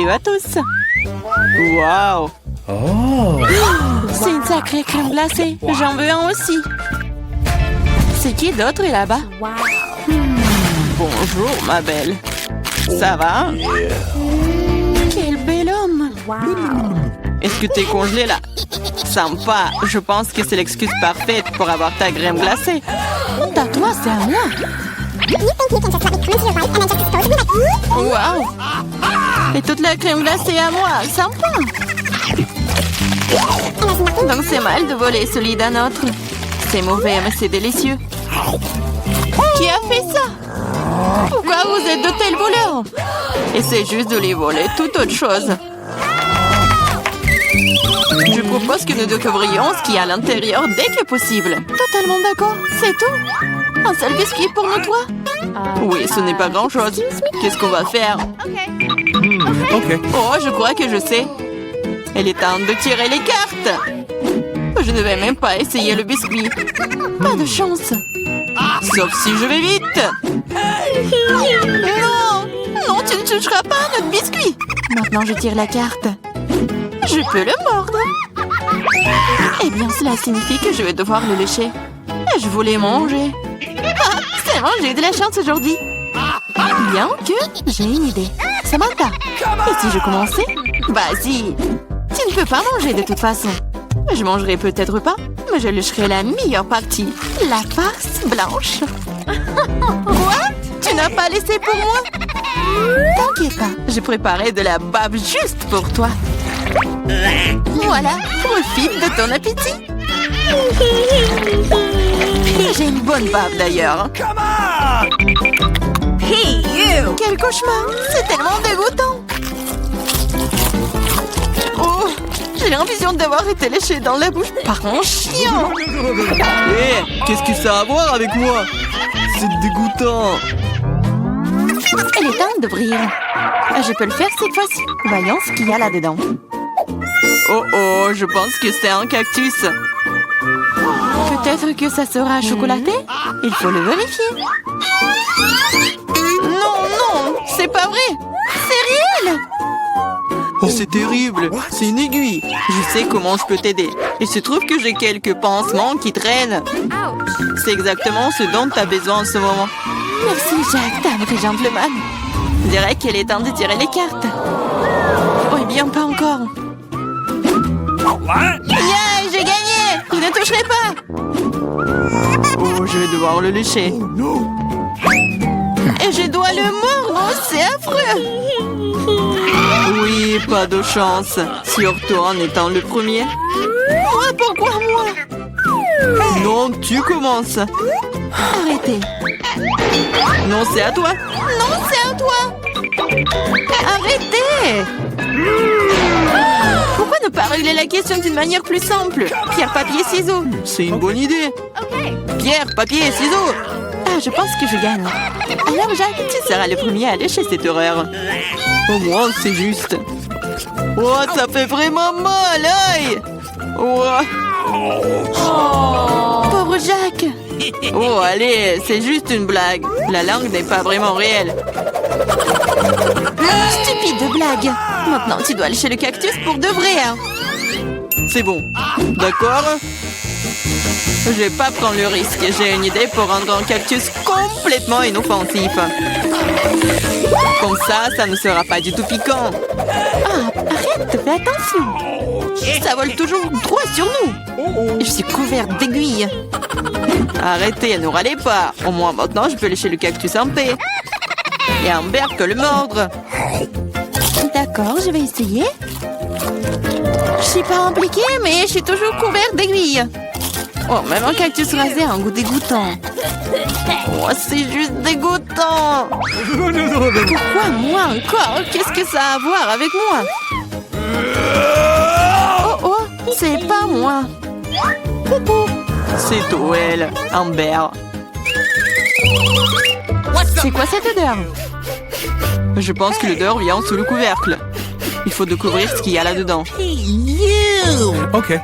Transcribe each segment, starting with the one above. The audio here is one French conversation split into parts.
Salut à tous. Wow. C'est une sacrée crème glacée. J'en veux un aussi. C'est qui d'autre est là-bas? Bonjour, ma belle. Ça va? Quel bel homme. Est-ce que t'es congelé là? Sympa. Je pense que c'est l'excuse parfaite pour avoir ta crème glacée. À toi, c'est à moi. Wow. Et toute la crème glacée à moi. Sympa. Donc c'est mal de voler celui d'un autre. C'est mauvais, mais c'est délicieux. Qui a fait ça? Pourquoi vous êtes de tels voleurs? Essayez juste de les voler, toute autre chose. Je propose que nous découvrions ce qu'il y a à l'intérieur dès que possible. Totalement d'accord, c'est tout. Un seul biscuit pour nous trois? Oui, ce n'est pas grand-chose. Qu'est-ce qu'on va faire? Ok. Oh, je crois que je sais. Il est temps de tirer les cartes. Je ne vais même pas essayer le biscuit. Pas de chance. Sauf si je vais vite. Non! Non, tu ne toucheras pas à notre biscuit. Maintenant, je tire la carte. Je peux le mordre. Eh bien, cela signifie que je vais devoir le lécher. Je voulais manger. Ah, c'est bon, j'ai eu de la chance aujourd'hui. Bien que j'ai une idée. Samantha, et si je commençais? Vas-y. Tu ne peux pas manger de toute façon. Je mangerai peut-être pas, mais je lécherai la meilleure partie. La farce blanche. Quoi? Tu n'as pas laissé pour moi? T'inquiète pas, j'ai préparé de la bave juste pour toi. Voilà, profite de ton appétit. J'ai une bonne bave d'ailleurs. Hey, you! Quel cauchemar! C'est tellement dégoûtant! Oh! J'ai l'impression d'avoir été léchée dans la bouche par un chien! Hé, qu'est-ce que ça a à voir avec moi? C'est dégoûtant. Il est temps d'ouvrir. Je peux le faire cette fois-ci. Voyons ce qu'il y a là-dedans. Oh oh, je pense que c'est un cactus. Peut-être que ça sera chocolaté? Il faut le vérifier. Non, non, c'est pas vrai. C'est réel. Oh, c'est terrible. C'est une aiguille. Je sais comment je peux t'aider. Il se trouve que j'ai quelques pansements qui traînent. C'est exactement ce dont tu as besoin en ce moment. Merci, Jack, t'es un vrai gentleman. Je dirais qu'il est temps de tirer les cartes. Oh, eh bien, pas encore. Yeah, j'ai gagné. Je ne toucherai pas. Oh, je vais devoir le lécher. Et je dois le mordre. Oh, c'est affreux. Oui, pas de chance. Surtout en étant le premier. Moi, pourquoi moi? Non, tu commences. Arrêtez. Non, c'est à toi. Non, c'est à toi. Arrêtez. Pourquoi ne pas régler la question d'une manière plus simple? Pierre, papier, ciseaux. C'est une bonne idée. Pierre, papier, ciseaux. Ah, je pense que je gagne. Alors, Jacques, tu seras le premier à lécher cette horreur. Au moins, c'est juste. Oh, ça fait vraiment mal, aïe. Oh. Pauvre Jacques. Oh, allez, c'est juste une blague. La langue n'est pas vraiment réelle. Stupide blague. Maintenant, tu dois lécher le cactus pour de vrai. Hein. C'est bon. D'accord? Je vais pas prendre le risque. J'ai une idée pour rendre un cactus complètement inoffensif. Comme ça ne sera pas du tout piquant. Ah, arrête, fais attention. Ça vole toujours droit sur nous. Je suis couverte d'aiguilles. Arrêtez, ne râlez pas. Au moins maintenant, je peux lécher le cactus en paix. Et Amber peut le mordre. D'accord, je vais essayer. Je suis pas impliquée, mais je suis toujours couverte d'aiguilles. Oh, même un cactus rasé a un goût dégoûtant. Oh, c'est juste dégoûtant. Pourquoi moi encore? Qu'est-ce que ça a à voir avec moi? Oh, oh, c'est pas moi. Coucou. C'est Joël, Amber. C'est quoi cette odeur? Je pense que l'odeur vient sous le couvercle. Il faut découvrir ce qu'il y a là-dedans. Ok.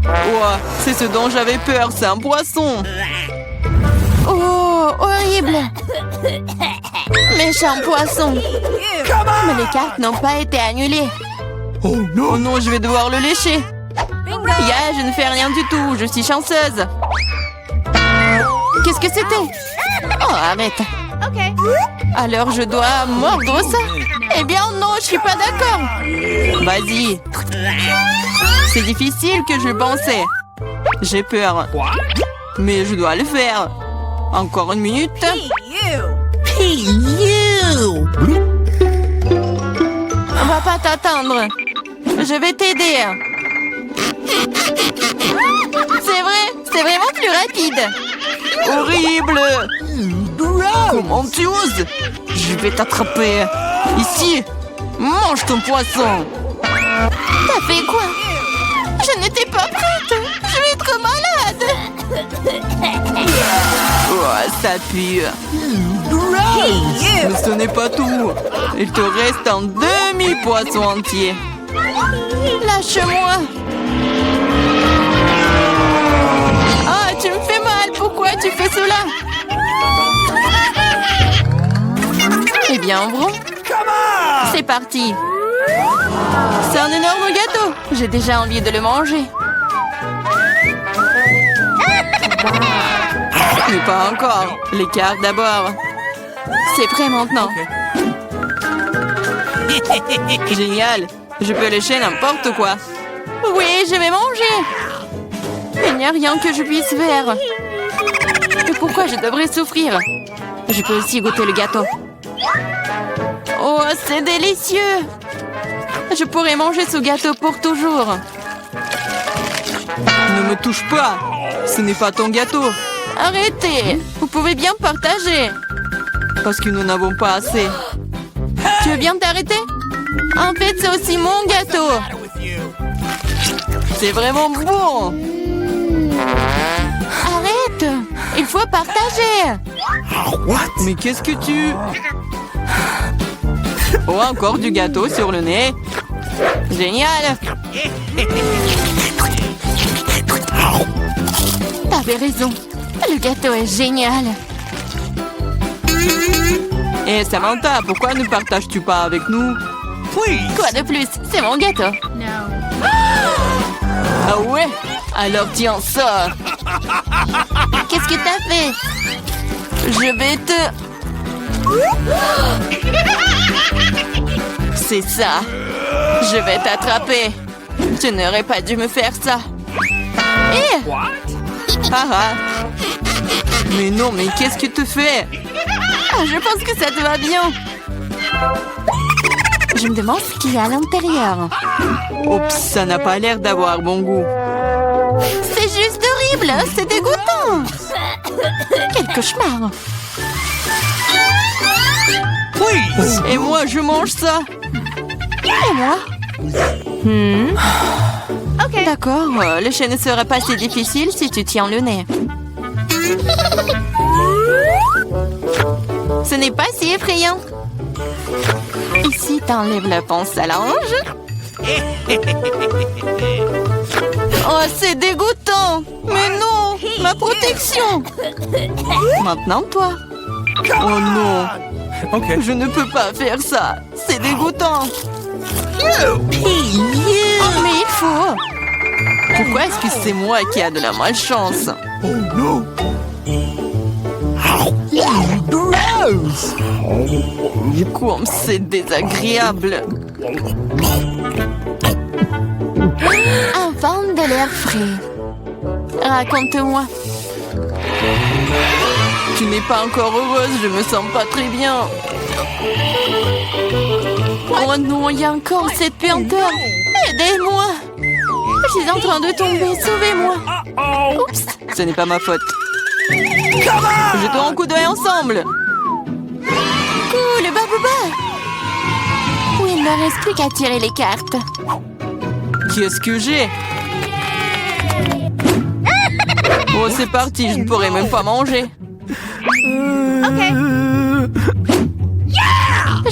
Oh, c'est ce dont j'avais peur, c'est un poisson. Oh, horrible. Méchant poisson. Mais les cartes n'ont pas été annulées. Oh non, je vais devoir le lécher. Ya, je ne fais rien du tout. Je suis chanceuse. Qu'est-ce que c'était? Oh, arrête. Alors je dois mordre ça? Eh bien non, je suis pas d'accord. Vas-y. C'est difficile que je pensais. J'ai peur. Mais je dois le faire. Encore une minute. On va pas t'attendre. Je vais t'aider. C'est vrai, c'est vraiment plus rapide. Horrible! Comment tu oses? Je vais t'attraper. Ici. Mange ton poisson. T'as fait quoi? Je n'étais pas prête. Je vais être malade. Oh, ça pue. Mais ce n'est pas tout. Il te reste un demi-poisson entier. Lâche-moi. Ah, tu me fais mal. Pourquoi tu fais cela? Eh bien, ouvrons. C'est parti. C'est un énorme gâteau. J'ai déjà envie de le manger. Mais pas encore. Les cartes d'abord. C'est prêt maintenant. Génial. Je peux lécher n'importe quoi. Oui, je vais manger. Il n'y a rien que je puisse faire. Et pourquoi je devrais souffrir? Je peux aussi goûter le gâteau. Oh, c'est délicieux. Je pourrais manger ce gâteau pour toujours. Ne me touche pas. Ce n'est pas ton gâteau. Arrêtez. Vous pouvez bien partager. Parce que nous n'avons pas assez. Tu veux bien t'arrêter? En fait, c'est aussi mon gâteau. C'est vraiment bon. Arrête. Il faut partager. Mais qu'est-ce que tu... Oh, encore du gâteau sur le nez. Génial. T'avais raison. Le gâteau est génial. Et Samantha, pourquoi ne partages-tu pas avec nous? Quoi de plus? C'est mon gâteau. Ah ouais? Alors tiens ça. Qu'est-ce que t'as fait? Je vais te... C'est ça. Je vais t'attraper. Tu n'aurais pas dû me faire ça. Eh! Ah ah. Mais non, mais qu'est-ce que tu fais? Ah, je pense que ça te va bien. Je me demande ce qu'il y a à l'intérieur. Oups, ça n'a pas l'air d'avoir bon goût. C'est juste horrible. C'est dégoûtant. Quel cauchemar. Et moi, je mange ça. Et moi? Ok. D'accord, le chien ne serait pas si difficile si tu tiens le nez. Ce n'est pas si effrayant. Ici, t'enlèves la pince à linge. Oh, c'est dégoûtant. Mais non, ma protection. Maintenant, toi. Oh non. Je ne peux pas faire ça. C'est dégoûtant. Mais il faut. Pourquoi est-ce que c'est moi qui a de la malchance? Oh non. Comme c'est désagréable. Un vent de l'air frais. Raconte-moi. Tu n'es pas encore heureuse, je me sens pas très bien. Oh non, il y a encore cette puanteur. Aidez-moi. Je suis en train de tomber, sauvez-moi. Oups. Ce n'est pas ma faute. Jetons un coup d'œil ensemble. Cool, babouba. Oui, il ne reste plus qu'à tirer les cartes. Qu'est-ce que j'ai? Oh, c'est parti, je ne pourrai même pas manger.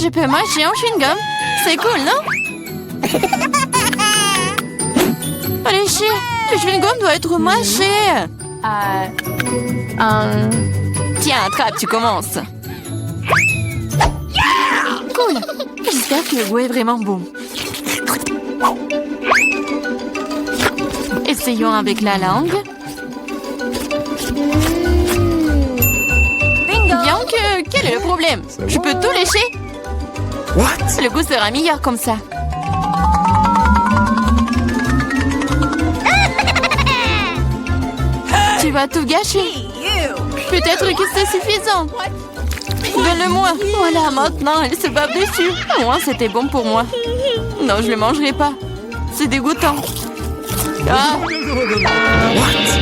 Je peux mâcher un chewing-gum. C'est cool, non? Allez, chier. Le chewing-gum doit être mâché. Tiens, attrape, tu commences. cool. J'espère que le goût est vraiment bon. Essayons avec la langue. Bien que, quel est le problème? Je peux tout lécher? What? Le goût sera meilleur comme ça. Tu vas tout gâcher. Peut-être que c'est suffisant. Donne-le-moi. Voilà, maintenant, elle se bave dessus. Au moins, c'était bon pour moi. Non, je ne le mangerai pas. C'est dégoûtant. Ah!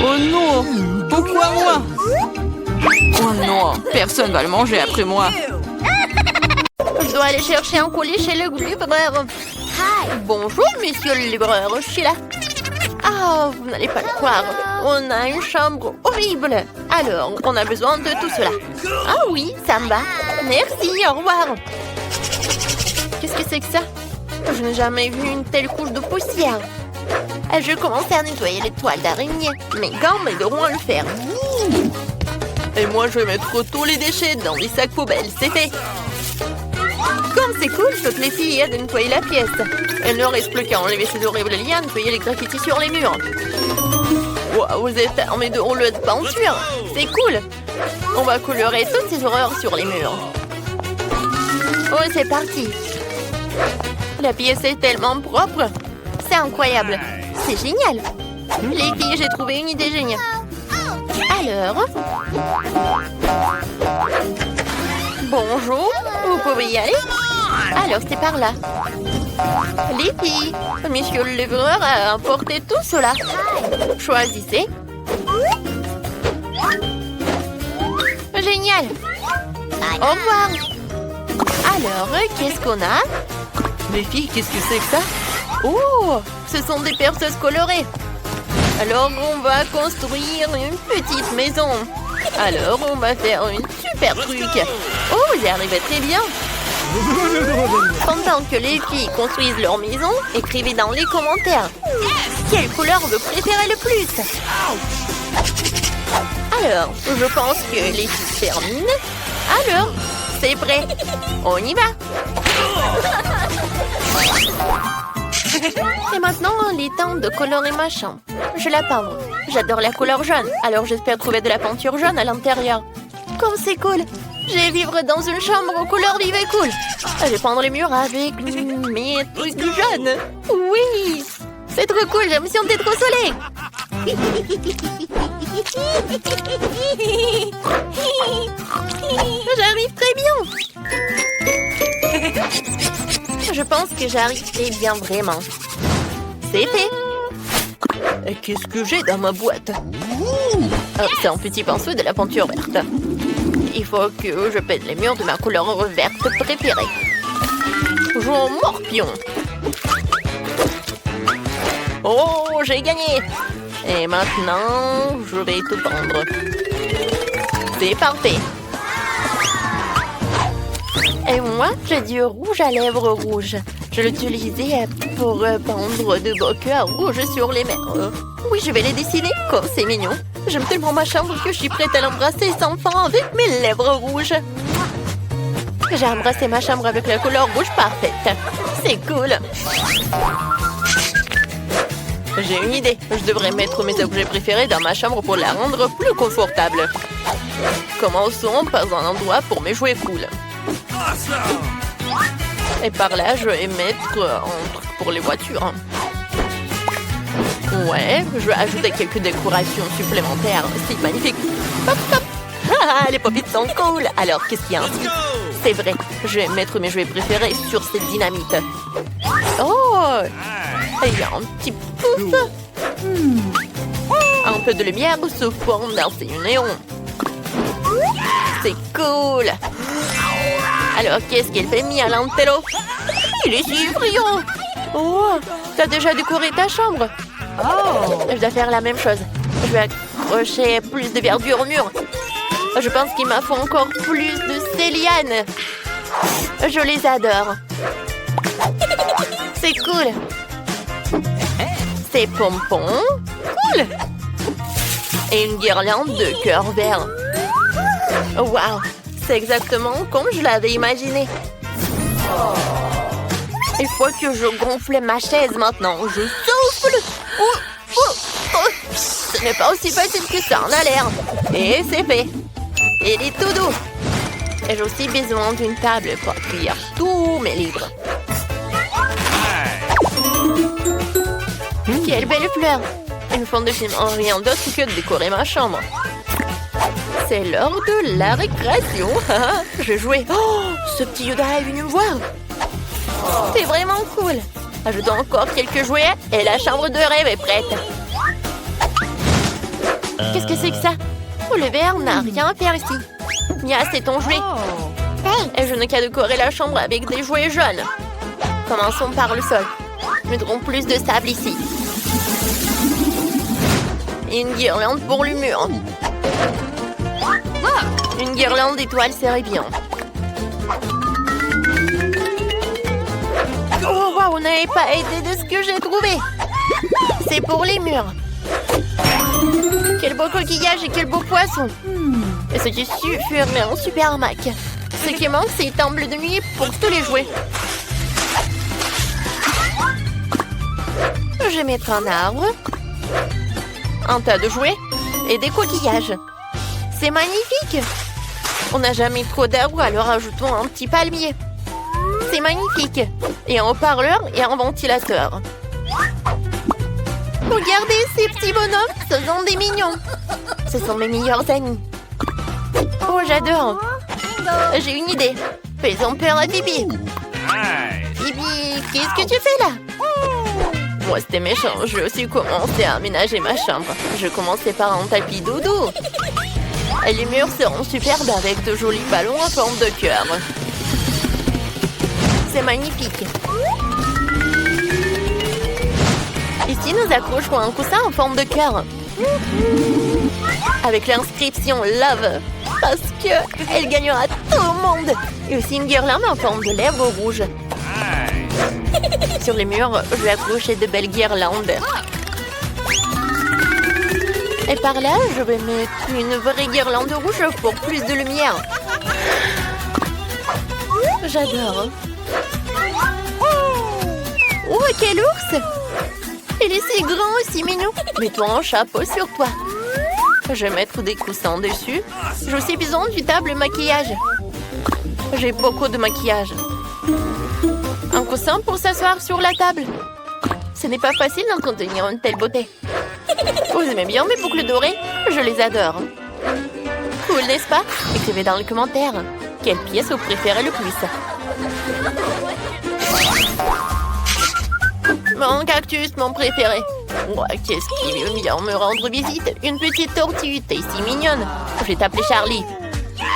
Oh non! Pourquoi moi? Oh non! Personne va le manger après moi. Je dois aller chercher un colis chez le libraire. Bonjour, monsieur le libraire, je suis là. Ah, vous n'allez pas le croire. On a une chambre horrible. Alors, on a besoin de tout cela. Ah oui, ça me va. Merci, au revoir. Qu'est-ce que c'est que ça? Je n'ai jamais vu une telle couche de poussière. Je commençais à nettoyer les toiles d'araignée. Mes gants m'aideront à le faire. Et moi, je vais mettre tous les déchets dans les sacs poubelles. C'est fait. Comme c'est cool, toutes les filles aident à nettoyer la pièce. Il ne reste plus qu'à enlever ces horribles liens, nettoyer les graffitis sur les murs. Wow, vous êtes armés de rouleaux de peinture. C'est cool. On va colorer toutes ces horreurs sur les murs. Oh, c'est parti. La pièce est tellement propre. C'est incroyable. C'est génial. Les filles, j'ai trouvé une idée géniale. Alors... Bonjour, vous pouvez y aller? Alors, c'est par là. Les filles, monsieur le livreur a apporté tout cela. Choisissez. Génial. Au revoir. Alors, qu'est-ce qu'on a? Les filles, qu'est-ce que c'est que ça? Oh, ce sont des perceuses colorées. Alors, on va construire une petite maison. Alors, on va faire une super truc. Oh, vous y arrivez très bien. Pendant que les filles construisent leur maison, écrivez dans les commentaires. Quelle couleur vous préférez le plus? Alors, je pense que les filles terminent. Alors, c'est prêt. On y va. Et maintenant, il est temps de colorer ma chambre. Je vais la peindre. J'adore la couleur jaune, alors j'espère trouver de la peinture jaune à l'intérieur. Comme c'est cool! Je vais vivre dans une chambre aux couleurs vives et cool. Je vais peindre les murs avec mes trucs jaunes. Oui! C'est trop cool, j'ai l'impression d'être au soleil. J'arrive très bien. Je pense que j'arrive très bien vraiment. C'est fait. Qu'est-ce que j'ai dans ma boîte? Oh, c'est un petit pinceau de la peinture verte. Il faut que je peinte les murs de ma couleur verte préférée. Jean Morpion. Oh, j'ai gagné. Et maintenant, je vais tout peindre. C'est parfait. Et moi, j'ai du rouge à lèvres rouge. Je l'utilisais pour peindre de beaux cœurs rouges sur les mers. Oui, je vais les dessiner. Comme c'est mignon. J'aime tellement ma chambre que je suis prête à l'embrasser sans fin avec mes lèvres rouges. J'ai embrassé ma chambre avec la couleur rouge parfaite. C'est cool. J'ai une idée. Je devrais mettre mes objets préférés dans ma chambre pour la rendre plus confortable. Commençons par un endroit pour mes jouets cool. Et par là, je vais mettre un truc pour les voitures. Ouais, je vais ajouter quelques décorations supplémentaires. C'est magnifique. Hop, hop. Ah, les pop-its sont cool. Alors, qu'est-ce qu'il y a ensuite? C'est vrai, je vais mettre mes jouets préférés sur cette dynamite. Oh, il y a un petit pouf. Un peu de lumière se forme dans ces néons. C'est cool. Alors, qu'est-ce qu'il fait, Michelangelo? Il est si brillant. Oh, t'as déjà décoré ta chambre? Oh, je dois faire la même chose. Je vais accrocher plus de verdure au mur. Je pense qu'il m'a faut encore plus de ces lianes. Je les adore. C'est cool. Ces pompons. Cool. Et une guirlande de cœur vert. Waouh, c'est exactement comme je l'avais imaginé. Il faut que je gonfle ma chaise maintenant. Je souffle. Ce n'est pas aussi facile que ça en a l'air. Et c'est fait. Il est tout doux. Et j'ai aussi besoin d'une table pour cuire tous mes livres. Quelle belle fleur. Une fond de film en rien d'autre que de décorer ma chambre. C'est l'heure de la récréation. Je vais jouer. Oh, ce petit Yoda est venu me voir. C'est vraiment cool. Ajoutons encore quelques jouets et la chambre de rêve est prête. Qu'est-ce que c'est que ça? Oh, le verre n'a rien à faire ici. Nia, c'est ton jouet. Et je n'ai qu'à décorer la chambre avec des jouets jaunes. Commençons par le sol. Mettrons plus de sable ici. Une guirlande pour le mur. Une guirlande d'étoiles serait bien. Oh, wow, on n'avait pas aidé de ce que j'ai trouvé. C'est pour les murs. Quel beau coquillage et quel beau poisson. Et ce tissu ferait un super Mac. Ce qui manque, c'est une table de nuit pour tous les jouets. Je vais mettre un arbre, un tas de jouets et des coquillages. C'est magnifique. On n'a jamais trop d'arbres, alors ajoutons un petit palmier. C'est magnifique. Et un haut-parleur et un ventilateur. Regardez ces petits bonhommes, ce sont des mignons. Ce sont mes meilleurs amis. Oh, j'adore. J'ai une idée. Faisons peur à Bibi. Bibi, qu'est-ce que tu fais là? Moi, c'était méchant. Je vais aussi commencer à aménager ma chambre. Je commençais par un tapis dodo. Et les murs seront superbes avec de jolis ballons en forme de cœur. C'est magnifique. Ici, nous accrocherons un coussin en forme de cœur. Avec l'inscription Love. Parce qu'elle gagnera tout le monde. Et aussi une guirlande en forme de lèvres rouges. Sur les murs, je vais accrocher de belles guirlandes. Et par là, je vais mettre une vraie guirlande rouge pour plus de lumière. J'adore. Oh, quel ours! Il est si grand et si mignon. Mets-toi un chapeau sur toi. Je vais mettre des coussins dessus. J'ai aussi besoin d'une table maquillage. J'ai beaucoup de maquillage. Un coussin pour s'asseoir sur la table. Ce n'est pas facile d'entretenir une telle beauté. Vous aimez bien mes boucles dorées? Je les adore. Cool, n'est-ce pas? Écrivez dans les commentaires. Quelle pièce vous préférez le plus? Mon cactus, mon préféré. Ouais, qu'est-ce qui veut bien me rendre visite? Une petite tortue, t'es si mignonne. Je vais t'appeler Charlie.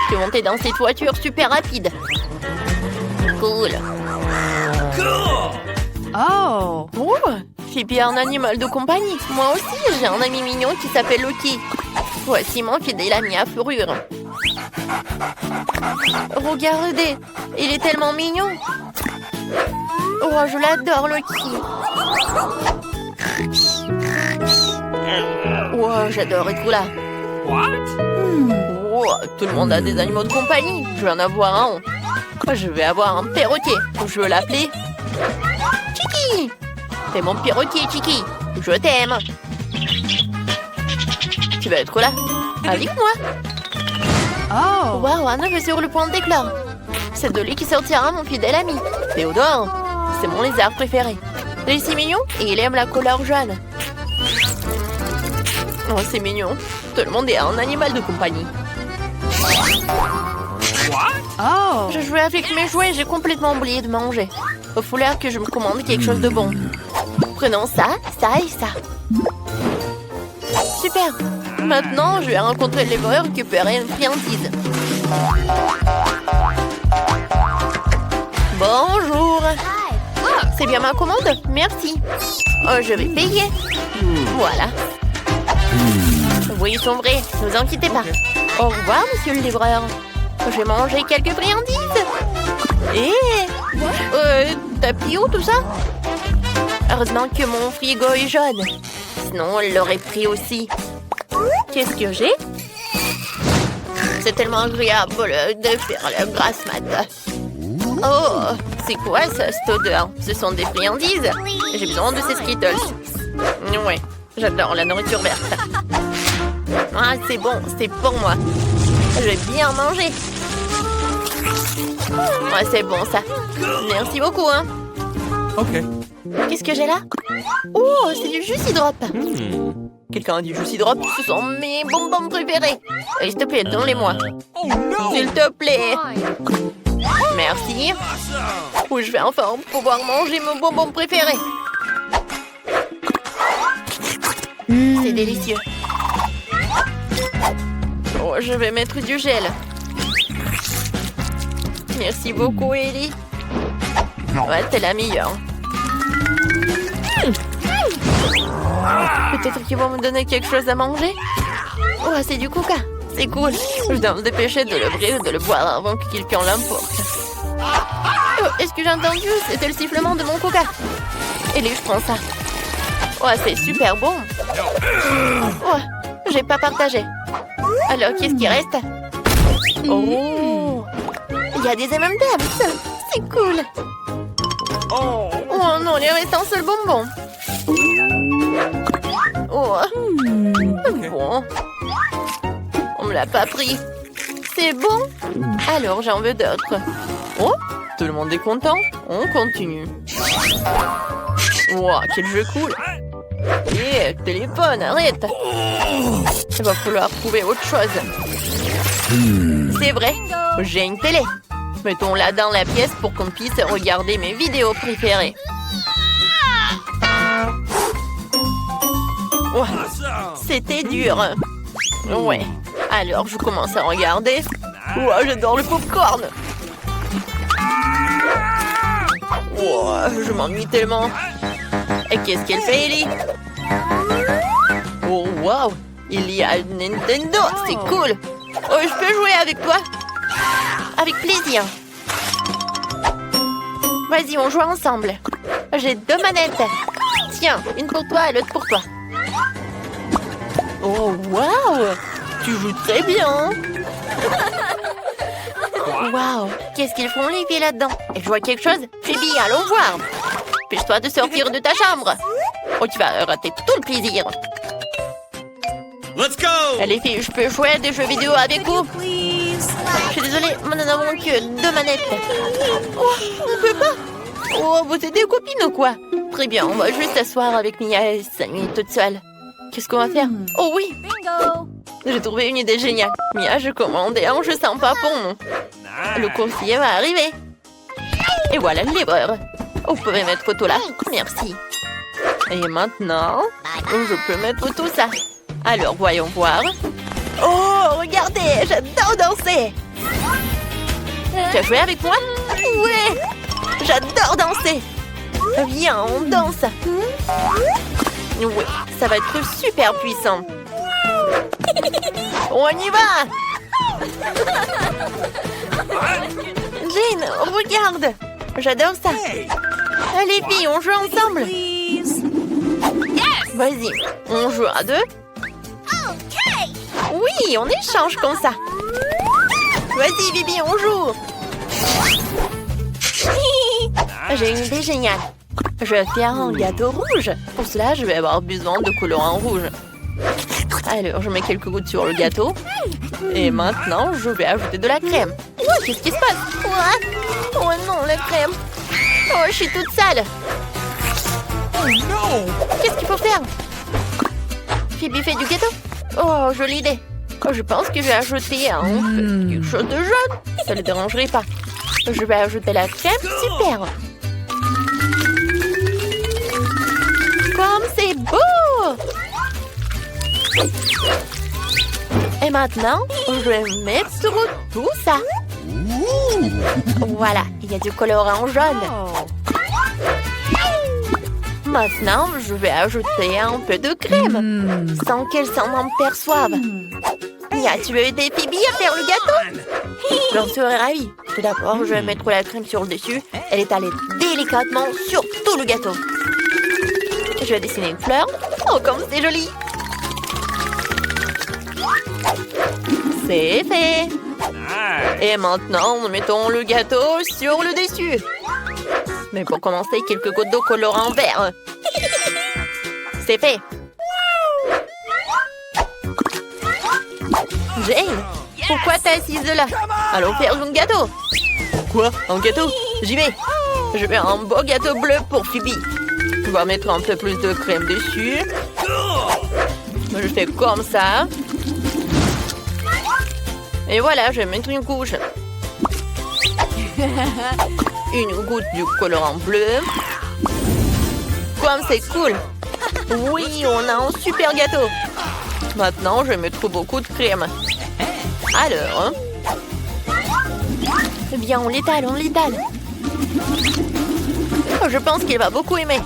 Tu es monté dans cette voiture super rapide. Cool. Oh! Oh, j'ai bien un animal de compagnie. Moi aussi, j'ai un ami mignon qui s'appelle Loki. Voici mon fidèle ami à fourrure. Regardez, il est tellement mignon. Oh, je l'adore, Loki. Oh, j'adore être là. Oh, tout le monde a des animaux de compagnie. Je vais en avoir un. Je vais avoir un perroquet. Je veux l'appeler Chiki. C'est mon perroquet, Chiki. Je t'aime. Tu vas être là avec moi. Oh! Waouh, un œuf est sur le point d'éclore. C'est de lui qui sortira mon fidèle ami. Théodore, c'est mon lézard préféré. Il est si mignon et il aime la couleur jaune. Oh, c'est mignon. Tout le monde est un animal de compagnie. Oh! Je jouais avec mes jouets et j'ai complètement oublié de manger. Il faut l'air que je me commande quelque chose de bon. Prenons ça, ça et ça. Super. Maintenant, je vais rencontrer les voleurs et récupérer une friandise. Bonjour. C'est bien ma commande? Merci. Oh, je vais payer. Voilà. Oui, ils sont vrais. Ne vous inquiétez pas. Au revoir, monsieur le livreur. Je vais manger quelques friandises. T'as pris où tout ça? Heureusement que mon frigo est jaune. Sinon, on l'aurait pris aussi. Qu'est-ce que j'ai? C'est tellement agréable de faire la grasse mat. Oh, c'est quoi ça, cette odeur? Ce sont des friandises. J'ai besoin de ces Skittles. Ouais, j'adore la nourriture verte. Ah, c'est bon, c'est pour moi. Je vais bien manger. Ouais, c'est bon ça. Merci beaucoup, hein. Ok. Qu'est-ce que j'ai là? Oh, c'est du Juicy Drop. Quelqu'un a du Juicy Drop? Ce sont mes bonbons préférés. S'il te plaît, donne-les-moi. S'il te plaît. Merci. Oui, je vais enfin pouvoir manger mon bonbon préféré. C'est délicieux. Oh, je vais mettre du gel. Merci beaucoup, Ellie. Ouais, t'es la meilleure. Peut-être qu'ils vont me donner quelque chose à manger. Oh, c'est du coca. C'est cool. Je dois me dépêcher de l'ouvrir et de le boire avant que quelqu'un l'emporte. Oh, est-ce que j'ai entendu? C'était le sifflement de mon coca. Ellie, je prends ça. Oh, c'est super bon. Oh, j'ai pas partagé. Alors, qu'est-ce qui reste? Oh, il y a des M&M's. C'est cool. Oh non, il reste un seul bonbon. Oh, bon. On me l'a pas pris. C'est bon? Alors, j'en veux d'autres. Oh, tout le monde est content. On continue. Wow, quel jeu cool. Hé, téléphone, arrête. Il va falloir trouver autre chose. C'est vrai, j'ai une télé. Mettons-la dans la pièce pour qu'on puisse regarder mes vidéos préférées. Oh, c'était dur. Ouais, alors je commence à regarder. Oh, j'adore le popcorn. Oh, je m'ennuie tellement. Et qu'est-ce qu'elle fait, Ellie? Oh, wow! Il y a Nintendo, c'est cool! Oh, je peux jouer avec toi? Avec plaisir. Vas-y, on joue ensemble. J'ai 2 manettes. Tiens, une pour toi et l'autre pour toi. Oh, wow! Tu joues très bien. Wow! Qu'est-ce qu'ils font, les filles, là-dedans? Elles jouent à quelque chose? Phoebe, allons voir. Dépêche-toi de sortir de ta chambre. Oh, tu vas rater tout le plaisir. Let's go! Les filles, je peux jouer à des jeux vidéo avec vous? Je suis désolée, mais nous n'avons que 2 manettes. Oh, on peut pas. Oh, vous êtes des copines ou quoi? Très bien, on va juste s'asseoir avec Mia et s'amuser toute seule. Qu'est-ce qu'on va faire? Oh oui! J'ai trouvé une idée géniale. Mia, je commande un jeu sympa pour nous. Le coursier va arriver. Et voilà le livreur. Vous pouvez mettre photo là. Merci. Et maintenant, je peux mettre tout ça. Alors, voyons voir. Oh, regardez, j'adore danser. Tu as joué avec moi? Ouais, j'adore danser. Viens, on danse. Oui, ça va être super puissant. On y va. Jane, regarde. J'adore ça. Allez, filles, on joue ensemble. Vas-y, on joue à 2. Oui, on échange comme ça. Vas-y, Bibi, on joue. J'ai une idée géniale. Je vais faire un gâteau rouge. Pour cela, je vais avoir besoin de colorant rouge. Alors, je mets quelques gouttes sur le gâteau. Et maintenant, je vais ajouter de la crème. Qu'est-ce qui se passe? Oh non, la crème. Oh, je suis toute sale. Oh non! Qu'est-ce qu'il faut faire? Phoebe fait du gâteau? Oh, jolie idée. Oh, je pense que je vais ajouter quelque chose de jaune. Ça ne le dérangerait pas. Je vais ajouter la crème. Super. Comme c'est beau! Et maintenant, je vais mettre tout ça. Voilà, il y a du colorant jaune. Maintenant, je vais ajouter un peu de crème, sans qu'elle s'en aperçoive. Mia, tu veux aider Phoebe à faire le gâteau? J'en serais ravie. Tout d'abord, je vais mettre la crème sur le dessus et l'étaler délicatement sur tout le gâteau. Je vais dessiner une fleur. Oh, comme c'est joli! C'est fait! Et maintenant, nous mettons le gâteau sur le dessus. Mais pour commencer, quelques gouttes d'eau colorant vert. C'est fait. Jane, pourquoi t'es assise là? Allons faire un gâteau. Quoi? Un gâteau? J'y vais. Je veux un beau gâteau bleu pour Phoebe. On va mettre un peu plus de crème dessus. Je fais comme ça. Et voilà, je vais mettre une couche. Une goutte du colorant bleu. Comme c'est cool. Oui, on a un super gâteau. Maintenant, je vais mettre beaucoup de crème. Alors, eh bien, on l'étale, on l'étale. Oh, je pense qu'il va beaucoup aimer.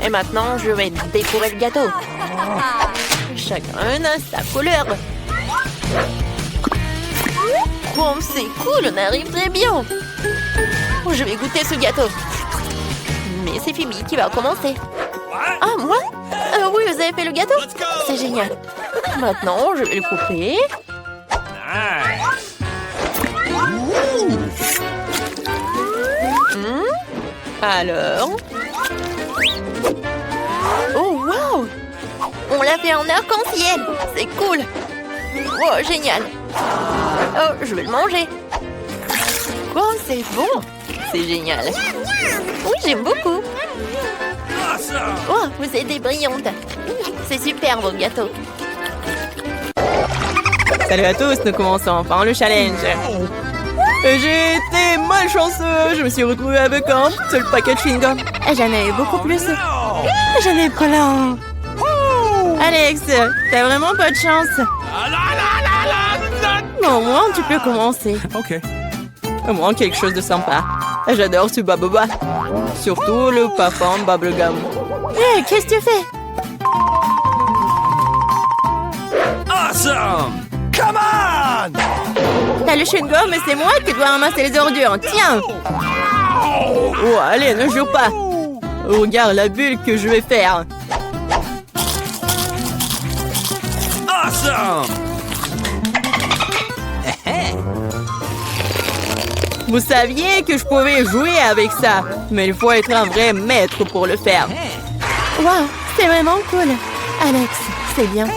Et maintenant, je vais décorer le gâteau. Chacun a sa couleur. Comme c'est cool, on arrive très bien. Je vais goûter ce gâteau. Mais c'est Phoebe qui va commencer. Ah, moi? Oui, vous avez fait le gâteau? C'est génial. Maintenant, je vais le couper. Alors? Oh, wow! On l'a fait en arc-en-ciel. C'est cool. Oh, génial. Oh, je vais le manger. Oh, c'est bon. C'est génial. Oui, j'aime beaucoup. Oh, vous êtes brillante. C'est super, vos gâteaux. Salut à tous, nous commençons enfin le challenge. J'ai été malchanceux. Je me suis retrouvée avec un seul paquet de chewing-gum. J'en ai eu beaucoup plus. J'en ai plein. Alex, t'as vraiment pas de chance. Non, au moins, tu peux commencer. OK. Au moins, quelque chose de sympa. J'adore ce bababa. Surtout le parfum bubblegum. Hé, qu'est-ce que tu fais? Awesome! Come on! T'as le chewing-gum et c'est moi qui dois ramasser les ordures. Tiens! Oh, allez, ne jure pas. Regarde la bulle que je vais faire. Awesome! Vous saviez que je pouvais jouer avec ça, mais il faut être un vrai maître pour le faire. Wow, c'est vraiment cool. Alex, c'est bien.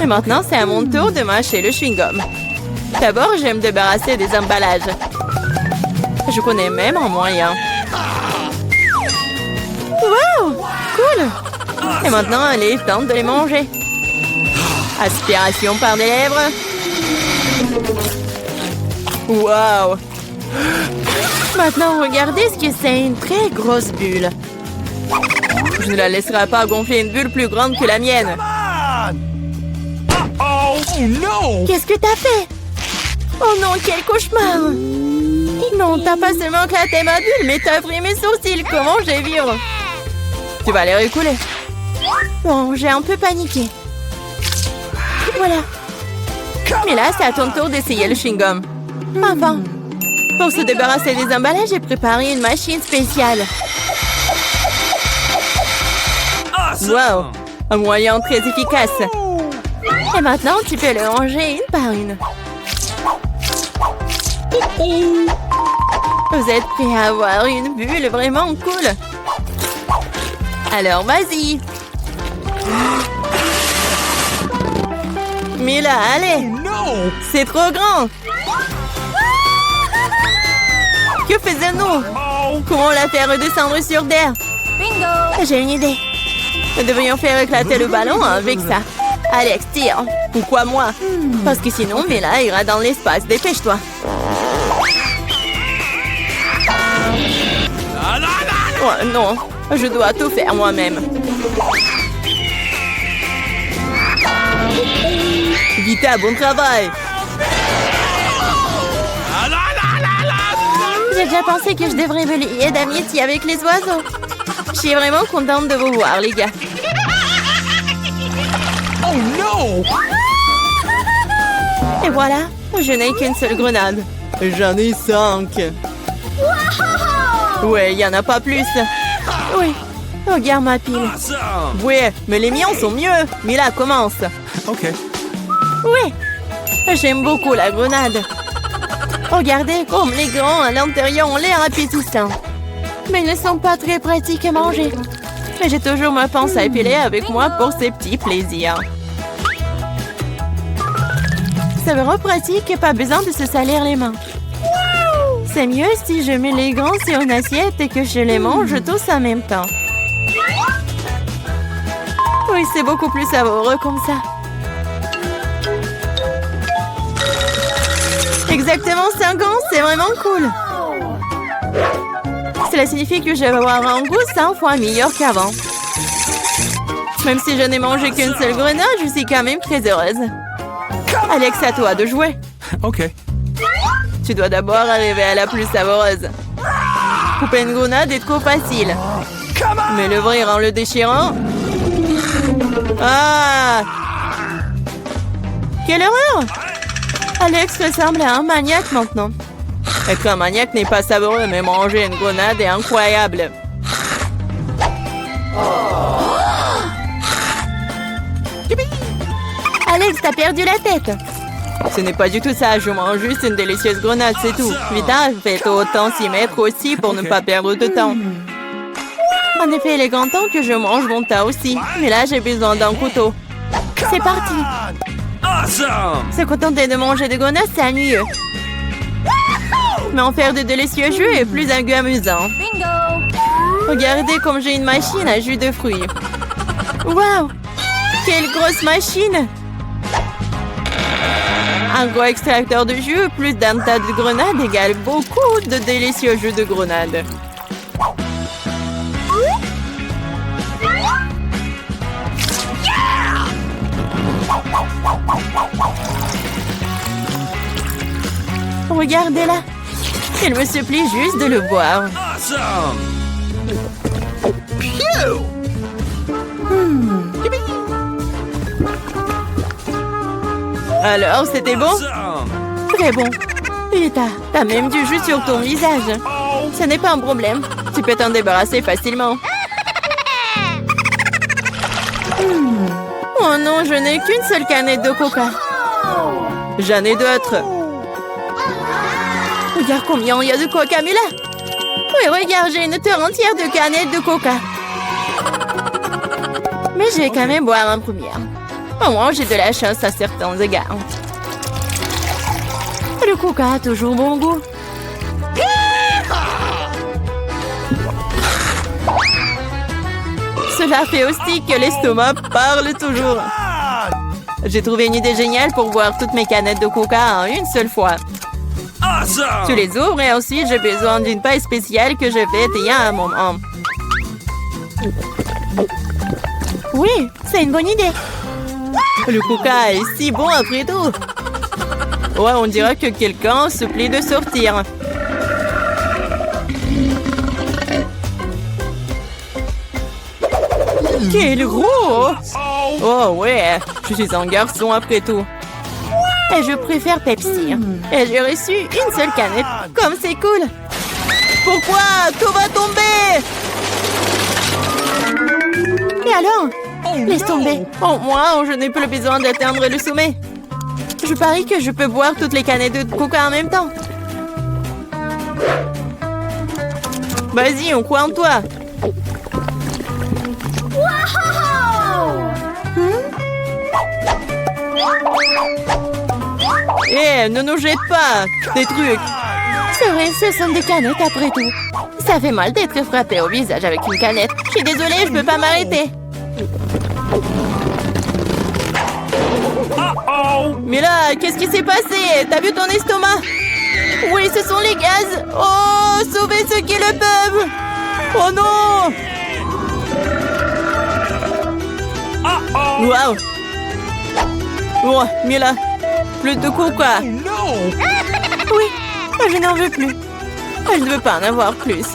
Et maintenant, c'est à mon tour de mâcher le chewing-gum. D'abord, je vais me débarrasser des emballages. Je connais même un moyen. Wow, cool. Et maintenant, allez, tente de les manger. Aspiration par des lèvres. Wow! Maintenant, regardez ce que c'est, une très grosse bulle. Je ne la laisserai pas gonfler une bulle plus grande que la mienne. Oh no! Qu'est-ce que t'as fait? Oh non, quel cauchemar! Non, t'as pas seulement éclaté ma bulle, mais t'as pris mes sourcils. Comment je vais vivre? Tu vas les récouler. Bon, j'ai un peu paniqué. Voilà. Mais là, c'est à ton tour d'essayer le chewing-gum. Enfin. Pour se débarrasser des emballages, j'ai préparé une machine spéciale. Wow! Un moyen très efficace. Et maintenant, tu peux le ranger une par une. Vous êtes prêts à avoir une bulle vraiment cool? Alors, vas-y! Mila, allez! No! C'est trop grand! Que faisons-nous? Comment la faire redescendre sur terre? Bingo! J'ai une idée. Nous devrions faire éclater le ballon avec ça. Alex, tire. Pourquoi moi? Parce que sinon, Mila ira dans l'espace. Dépêche-toi. Oh, non, je dois tout faire moi-même. Vita, bon travail. J'ai déjà pensé que je devrais me lier d'amitié avec les oiseaux. Je suis vraiment contente de vous voir, les gars. Oh no! Et voilà, je n'ai qu'une seule grenade. J'en ai 5. Ouais, il n'y en a pas plus. Oui, regarde ma pile. Awesome! Ouais, mais les miens sont mieux. Mila, commence. OK. Oui. J'aime beaucoup la grenade. Regardez comme les grands à l'intérieur ont l'air appétissants. Mais ils ne sont pas très pratiques à manger. Mais j'ai toujours ma pince à épiler avec moi pour ces petits plaisirs. C'est vraiment pratique et pas besoin de se salir les mains. C'est mieux si je mets les gants sur une assiette et que je les mange tous en même temps. Oui, c'est beaucoup plus savoureux comme ça. Exactement 5 ans, c'est vraiment cool. Cela signifie que je vais avoir un goût 100 fois meilleur qu'avant. Même si je n'ai mangé qu'une seule grenade, je suis quand même très heureuse. Alex, à toi de jouer. OK. Tu dois d'abord arriver à la plus savoureuse. Couper une grenade est trop facile. Mais l'ouvrir en le déchirant... Ah! Quelle horreur! Alex ressemble à un maniaque maintenant. Être un maniaque n'est pas savoureux, mais manger une grenade est incroyable. Alex, t'as perdu la tête. Ce n'est pas du tout ça, je mange juste une délicieuse grenade, c'est tout. Vita, faites autant s'y mettre aussi pour ne pas perdre de temps. En effet, il est grand temps que je mange mon tas aussi. Mais là, j'ai besoin d'un couteau. C'est parti. Awesome! Se contenter de manger des grenades, c'est ennuyeux. Mais en faire de délicieux jus est plus un goût amusant. Regardez comme j'ai une machine à jus de fruits. Waouh! Quelle grosse machine! Un gros extracteur de jus plus d'un tas de grenades égale beaucoup de délicieux jus de grenades. Regardez-la. Il me supplie juste de le boire. Awesome! Alors, c'était bon? Awesome! Très bon. Et t'as même du jus sur ton visage. Ce n'est pas un problème. Tu peux t'en débarrasser facilement. Oh non, je n'ai qu'une seule canette de coca. J'en ai d'autres. Regarde combien il y a de coca, mais là. Oui, regarde, j'ai une terre entière de canettes de coca. Mais je vais quand même boire en première. Au moins, j'ai de la chance à certains égards. Le coca a toujours bon goût. Cela fait aussi que l'estomac parle toujours. J'ai trouvé une idée géniale pour boire toutes mes canettes de coca en une seule fois. Awesome! Tu les ouvres et ensuite j'ai besoin d'une paille spéciale que je vais tailler à un moment. Oui, c'est une bonne idée. Le coca est si bon après tout. Ouais, on dirait que quelqu'un se plaît de sortir. Quel gros! Oh ouais, je suis un garçon après tout. Et je préfère Pepsi. Et j'ai reçu une seule canette. Comme c'est cool. Pourquoi? Tout va tomber! Et alors? Laisse tomber. Oh, moi, je n'ai plus besoin d'atteindre le sommet. Je parie que je peux boire toutes les canettes de coca en même temps. Vas-y, on croit en toi. Eh, ne nous jette pas des trucs. C'est vrai, ce sont des canettes après tout. Ça fait mal d'être frappé au visage avec une canette. Je suis désolée, je peux pas m'arrêter. Mais là, qu'est-ce qui s'est passé? T'as vu ton estomac? Oui, ce sont les gaz. Oh, sauvez ceux qui le peuvent. Oh non. Waouh. Oh, Mila, plus de coca. No! Oui, je n'en veux plus. Je ne veux pas en avoir plus.